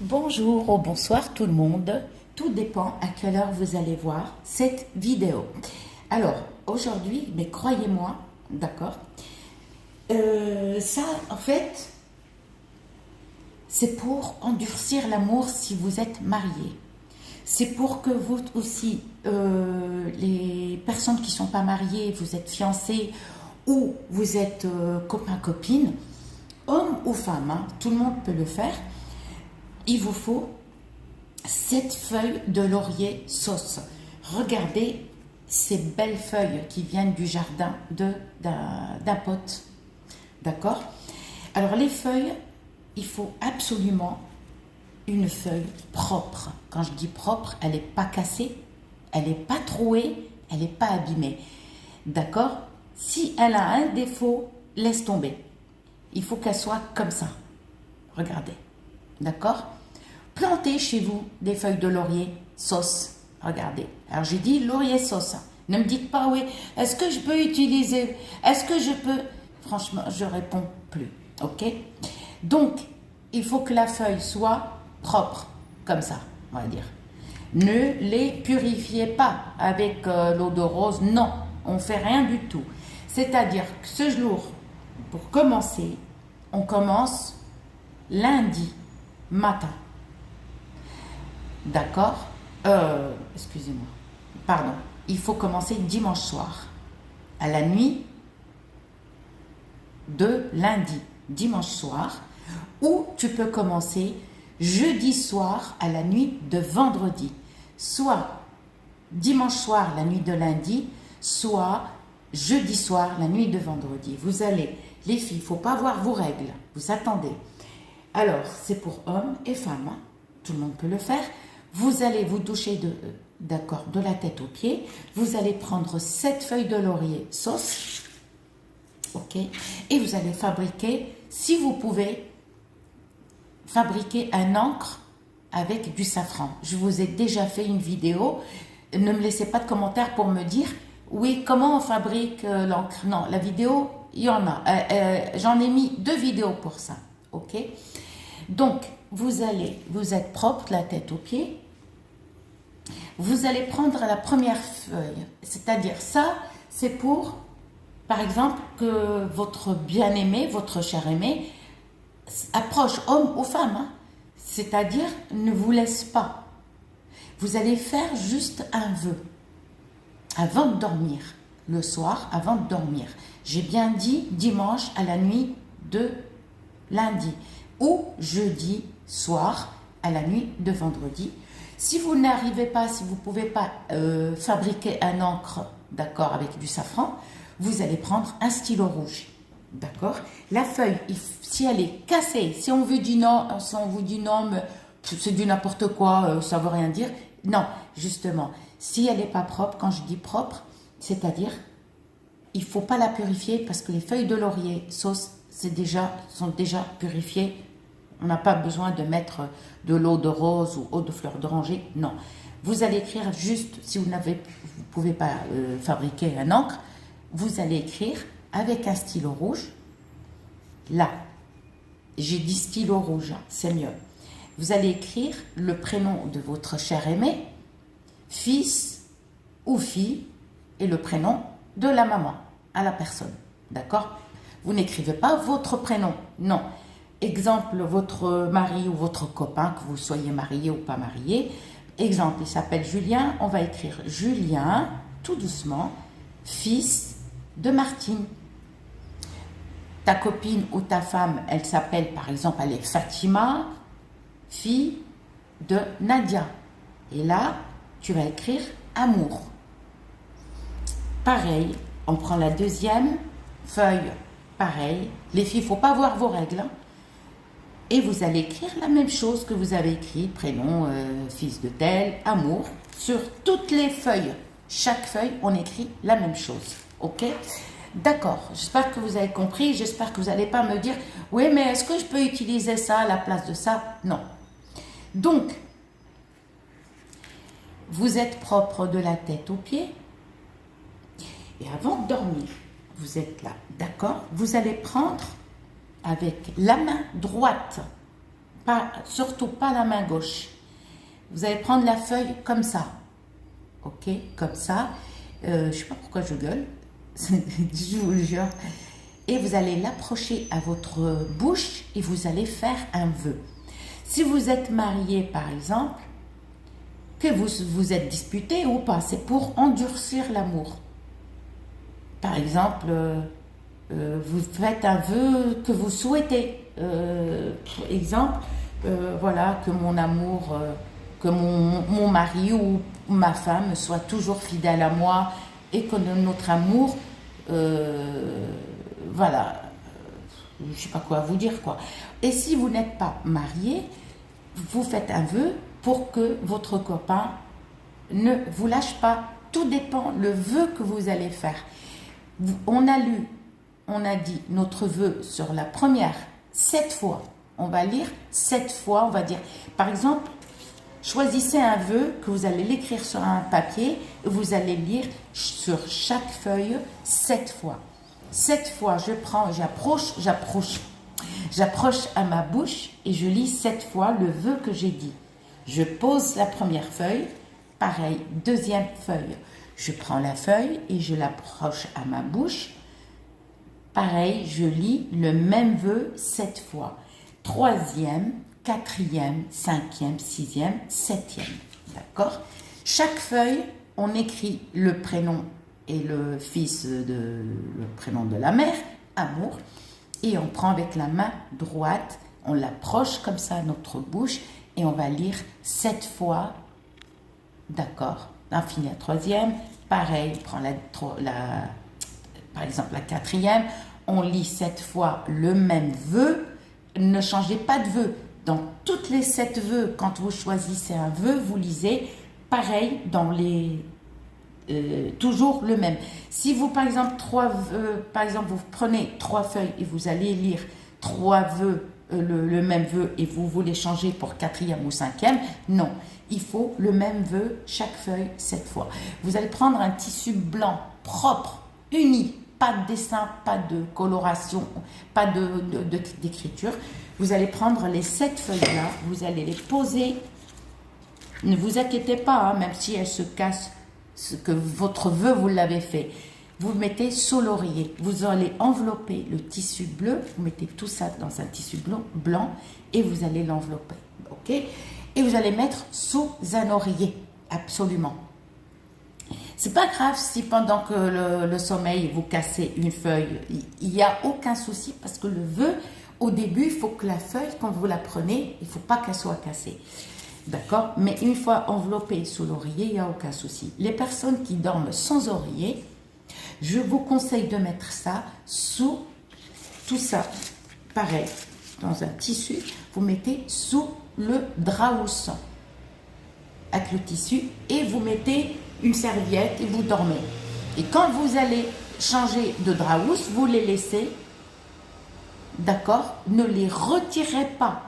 Bonjour ou bonsoir tout le monde, tout dépend à quelle heure vous allez voir cette vidéo. Alors aujourd'hui, mais croyez-moi, d'accord, ça en fait c'est pour endurcir l'amour si vous êtes marié. C'est pour que vous aussi, les personnes qui ne sont pas mariées, vous êtes fiancés ou vous êtes copain-copine, homme ou femme, hein, tout le monde peut le faire. Il vous faut 7 feuilles de laurier sauce. Regardez ces belles feuilles qui viennent du jardin d'un pote. D'accord? Alors les feuilles, il faut absolument une feuille propre. Quand je dis propre, elle n'est pas cassée, elle n'est pas trouée, elle n'est pas abîmée. D'accord? Si elle a un défaut, laisse tomber. Il faut qu'elle soit comme ça. Regardez. D'accord? Plantez chez vous des feuilles de laurier sauce. Regardez. Alors j'ai dit laurier sauce. Ne me dites pas oui. Est-ce que je peux utiliser? Est-ce que je peux? Franchement, je réponds plus. Ok? Donc, il faut que la feuille soit propre, comme ça, on va dire. Ne les purifiez pas avec l'eau de rose. Non, on ne fait rien du tout. C'est-à-dire que ce jour, pour commencer, on commence lundi matin. D'accord? Excusez-moi. Pardon. Il faut commencer dimanche soir. À la nuit de lundi. Dimanche soir. Ou tu peux commencer jeudi soir à la nuit de vendredi. Soit dimanche soir, la nuit de lundi, soit jeudi soir, la nuit de vendredi. Vous allez, les filles, il ne faut pas voir vos règles. Vous attendez. Alors, c'est pour hommes et femmes. Hein. Tout le monde peut le faire. Vous allez vous doucher d'accord, de la tête aux pieds. Vous allez prendre 7 feuilles de laurier sauce. Ok. Et vous allez fabriquer, si vous pouvez, fabriquer un encre avec du safran. Je vous ai déjà fait une vidéo. Ne me laissez pas de commentaires pour me dire, oui, comment on fabrique l'encre. Non, la vidéo, il y en a. J'en ai mis 2 vidéos pour ça. Ok. Donc, vous êtes propre, la tête aux pieds. Vous allez prendre la première feuille. C'est-à-dire, ça, c'est pour, par exemple, que votre bien-aimé, votre cher-aimé, approche homme ou femme. Hein. C'est-à-dire, ne vous laisse pas. Vous allez faire juste un vœu avant de dormir. Le soir, avant de dormir. J'ai bien dit dimanche à la nuit de lundi. Ou jeudi soir à la nuit de vendredi. Si vous n'arrivez pas, si vous ne pouvez pas fabriquer un encre, d'accord, avec du safran, vous allez prendre un stylo rouge, d'accord. La feuille, si elle est cassée, si on vous dit non, mais c'est du n'importe quoi, ça ne veut rien dire. Non, justement, si elle n'est pas propre, quand je dis propre, c'est-à-dire, il ne faut pas la purifier parce que les feuilles de laurier sauce, sont déjà purifiées. On n'a pas besoin de mettre de l'eau de rose ou eau de fleur d'oranger. Non. Vous allez écrire juste, si vous ne pouvez pas fabriquer un encre, vous allez écrire avec un stylo rouge. Là, j'ai dit stylo rouge, c'est mieux. Vous allez écrire le prénom de votre cher aimé, fils ou fille, et le prénom de la maman à la personne. D'accord? Vous n'écrivez pas votre prénom, non. Exemple, votre mari ou votre copain, que vous soyez marié ou pas marié. Exemple, il s'appelle Julien, on va écrire Julien, tout doucement, fils de Martine. Ta copine ou ta femme, elle s'appelle, par exemple, elle est Fatima, fille de Nadia. Et là, tu vas écrire amour. Pareil, on prend la deuxième feuille, pareil. Les filles, il ne faut pas voir vos règles, hein. Et vous allez écrire la même chose que vous avez écrit, prénom, fils de tel, amour, sur toutes les feuilles. Chaque feuille, on écrit la même chose. Ok? D'accord, j'espère que vous avez compris, j'espère que vous n'allez pas me dire, oui, mais est-ce que je peux utiliser ça à la place de ça? Non. Donc, vous êtes propre de la tête aux pieds. Et avant de dormir, vous êtes là, d'accord? Vous allez prendre avec la main droite, pas, surtout pas la main gauche. Vous allez prendre la feuille comme ça, ok, comme ça. Je sais pas pourquoi je gueule, je vous le jure. Et vous allez l'approcher à votre bouche et vous allez faire un vœu. Si vous êtes marié, par exemple, que vous vous êtes disputé ou pas, c'est pour endurcir l'amour. Par exemple, vous faites un vœu que vous souhaitez. Exemple, voilà, que mon amour, que mon mari ou ma femme soit toujours fidèle à moi et que notre amour, voilà, je ne sais pas quoi vous dire quoi. Et si vous n'êtes pas marié, vous faites un vœu pour que votre copain ne vous lâche pas. Tout dépend le vœu que vous allez faire. On a dit notre vœu sur la première 7 fois. On va lire 7 fois, on va dire. Par exemple, choisissez un vœu que vous allez l'écrire sur un papier et vous allez lire sur chaque feuille 7 fois. 7 fois, j'approche à ma bouche et je lis 7 fois le vœu que j'ai dit. Je pose la première feuille, pareil, deuxième feuille. Je prends la feuille et je l'approche à ma bouche. Pareil, je lis le même vœu 7 fois. Troisième, quatrième, cinquième, sixième, septième. D'accord? Chaque feuille, on écrit le prénom et le prénom de la mère, amour, et on prend avec la main droite, on l'approche comme ça à notre bouche et on va lire 7 fois. D'accord? On finit la troisième, pareil, on prend par exemple la quatrième, on lit 7 fois le même vœu. Ne changez pas de vœu. Dans toutes les 7 vœux, quand vous choisissez un vœu, vous lisez pareil dans toujours le même. Si vous, par exemple, vous prenez 3 feuilles et vous allez lire 3 vœux, le même vœu et vous voulez changer pour quatrième ou cinquième, non. Il faut le même vœu, chaque feuille, 7 fois. Vous allez prendre un tissu blanc, propre, uni, pas de dessin, pas de coloration, pas d'écriture. Vous allez prendre les 7 feuilles-là, vous allez les poser. Ne vous inquiétez pas, même si elles se cassent, ce que votre vœu, vous l'avez fait. Vous le mettez sous l'oreiller. Vous allez envelopper le tissu bleu. Vous mettez tout ça dans un tissu blanc et vous allez l'envelopper. Ok? Et vous allez mettre sous un oreiller. Absolument. C'est pas grave si pendant que le sommeil, vous cassez une feuille. Il n'y a aucun souci parce que le vœu, au début, il faut que la feuille, quand vous la prenez, il ne faut pas qu'elle soit cassée. D'accord? Mais une fois enveloppée sous l'oreiller, il n'y a aucun souci. Les personnes qui dorment sans oreiller, je vous conseille de mettre ça sous tout ça. Pareil, dans un tissu, vous mettez sous le draus avec le tissu et vous mettez une serviette et vous dormez. Et quand vous allez changer de draus, vous les laissez, d'accord? Ne les retirez pas.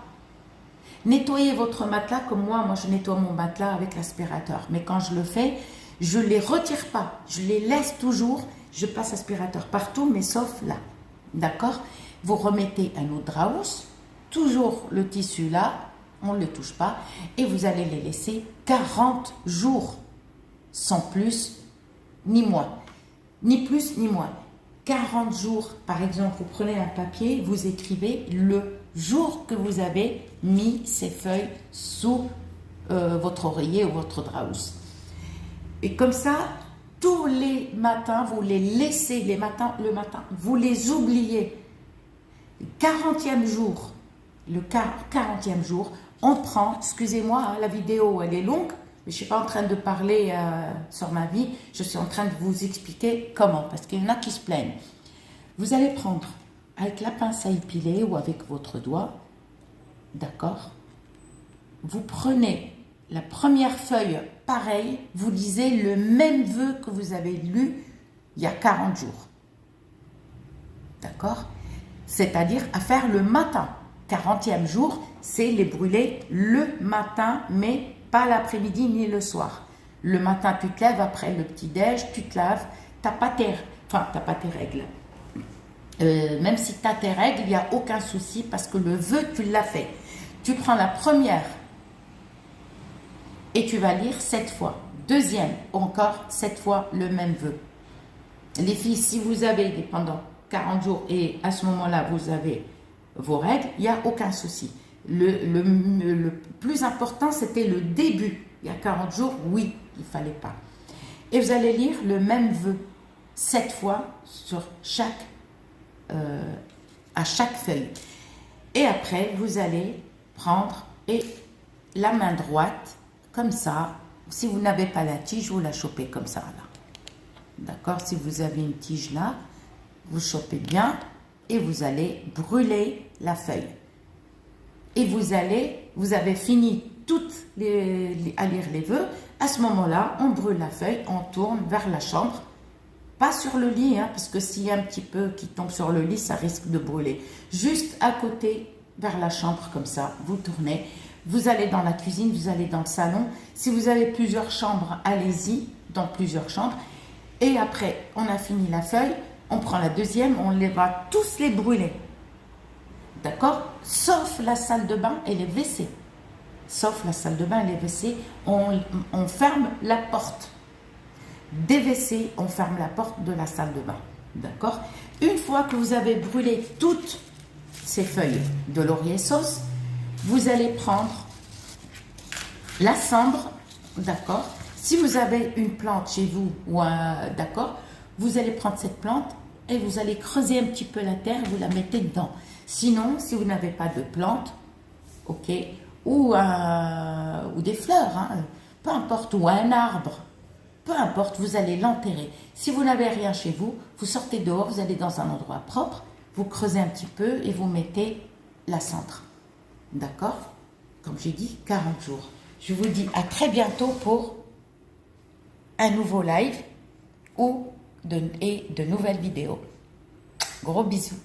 Nettoyez votre matelas comme moi je nettoie mon matelas avec l'aspirateur. Mais quand je le fais, je ne les retire pas. Je les laisse toujours. Je passe aspirateur partout, mais sauf là. D'accord? Vous remettez un autre draus, toujours le tissu là, on ne le touche pas, et vous allez les laisser 40 jours, sans plus ni moins. Ni plus ni moins. 40 jours, par exemple, vous prenez un papier, vous écrivez le jour que vous avez mis ces feuilles sous votre oreiller ou votre draus. Et comme ça, tous les matins, vous les laissez, le matin, vous les oubliez. Le 40e jour, on prend, excusez-moi, la vidéo elle est longue, mais je ne suis pas en train de parler sur ma vie, je suis en train de vous expliquer comment, parce qu'il y en a qui se plaignent. Vous allez prendre avec la pince à épiler ou avec votre doigt, d'accord? Vous prenez la première feuille, pareil, vous lisez le même vœu que vous avez lu il y a 40 jours. D'accord? C'est-à-dire à faire le matin. 40e jour, c'est les brûler le matin, mais pas l'après-midi ni le soir. Le matin, tu te lèves après le petit-déj, tu te laves, t'as pas tes règles. Même si tu as tes règles, il n'y a aucun souci parce que le vœu, tu l'as fait. Tu prends la première et tu vas lire 7 fois. Deuxième, encore 7 fois le même vœu. Les filles, si vous avez pendant 40 jours et à ce moment-là, vous avez vos règles, il n'y a aucun souci. Le plus important, c'était le début. Il y a 40 jours, oui, il ne fallait pas. Et vous allez lire le même vœu 7 fois sur à chaque feuille. Et après, vous allez prendre et la main droite, comme ça. Si vous n'avez pas la tige, vous la chopez comme ça, là. D'accord? Si vous avez une tige là, vous chopez bien et vous allez brûler la feuille. Et vous avez fini à lire les vœux. À ce moment-là, on brûle la feuille, on tourne vers la chambre. Pas sur le lit, hein, parce que s'il y a un petit peu qui tombe sur le lit, ça risque de brûler. Juste à côté, vers la chambre, comme ça, vous tournez. Vous allez dans la cuisine, vous allez dans le salon. Si vous avez plusieurs chambres, allez-y dans plusieurs chambres. Et après, on a fini la feuille, on prend la deuxième, on va tous les brûler. D'accord? Sauf la salle de bain et les WC. Sauf la salle de bain et les WC, on ferme la porte. Des WC, on ferme la porte de la salle de bain. D'accord? Une fois que vous avez brûlé toutes ces feuilles de laurier sauce, vous allez prendre la cendre, d'accord? Si vous avez une plante chez vous, d'accord, vous allez prendre cette plante et vous allez creuser un petit peu la terre, vous la mettez dedans. Sinon, si vous n'avez pas de plante, ok, ou des fleurs, hein, peu importe, ou un arbre, peu importe, vous allez l'enterrer. Si vous n'avez rien chez vous, vous sortez dehors, vous allez dans un endroit propre, vous creusez un petit peu et vous mettez la cendre. D'accord? Comme j'ai dit, 40 jours. Je vous dis à très bientôt pour un nouveau live et de nouvelles vidéos. Gros bisous.